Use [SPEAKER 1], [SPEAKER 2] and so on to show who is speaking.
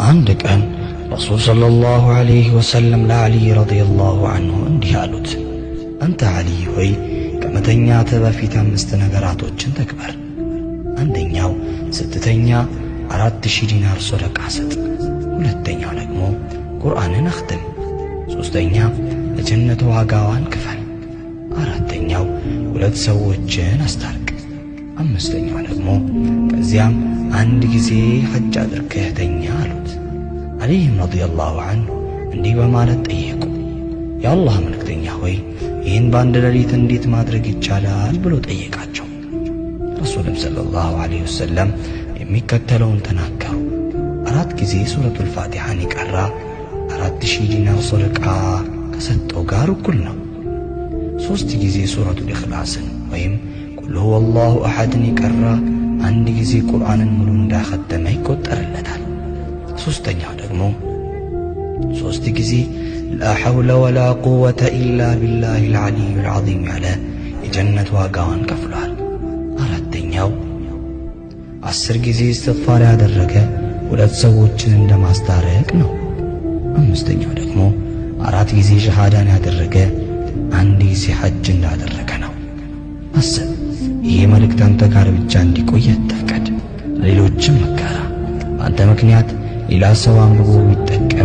[SPEAKER 1] አንድ ቀን ረሱል ሰለላሁ ዐለይሂ ወሰለም ለዓሊ ረዲየላሁ ዐንሁ እንዲህ አሉት፣ አንተ ዓሊ ሆይ ከመተኛትህ በፊት 5 ነገራቶችን ተግበር። አንደኛው ስትተኛ 4000 ዲናር ሶደቃ ስጥ። ሁለተኛው ደግሞ ቁርአንን አኽትም። ሶስተኛ ለጀነት ዋጋዋን ክፈል። አራተኛው 2 ሰዎችን አስታርቅ። አምስተኛው ደግሞ ከዚያም 1 ጊዜ ሐጅ አድርገህ ተኛ አሉት። ዓሊይም ረዲየላሁ ዐንሁ እንዲህ በማለት ጠየቁ፣ የአላህ መልእክተኛ ሆይ ይህን በአንድ ሌሊት እንዴት ማድረግ ይቻላል ብሎ ጠየቃቸው። ረሱልም ሰለላሁ ዐለይሂ ወሰለም የሚከተለውን ተናገሩ። 4 ጊዜ ሱረቱል ፋቲሓን የቀራ 4000 ዲናር ሶደቃ ከሰጠው ጋር እኩል ነው። 3 ጊዜ ሱረቱል ኢኽላስን ወይም ቁል ሁወላሁ አሐድን የቀራ 1 ጊዜ ቁርአንን ሙሉ እንዳኸተመ ይቆጠርለታል። ሶስተኛው ደግሞ 3 ጊዜ ላ ሐውለ ወላ ቁወተ ኢላ ቢላሂል ዐሊይል ዐዚም ያለ የጀነት ዋጋዋን ከፍሏል። አራተኛው 10 ጊዜ እስትግፋር ያደረገ 2 ሰዎችን እንደማስታረቅ ነው። አምስተኛው ደግሞ 4 ጊዜ ሸሃዳን ያደረገ 1 ጊዜ ሐጅ እንዳደረገ ነው። አስብ፣ ይህ መልእክት አንተ ጋር ብቻ እንዲቆይ አትፍቀድ፣ ሌሎችም መጋራ። በአንተ ምክንያት ሌላ ሰው አንብቦ ቢጠቀም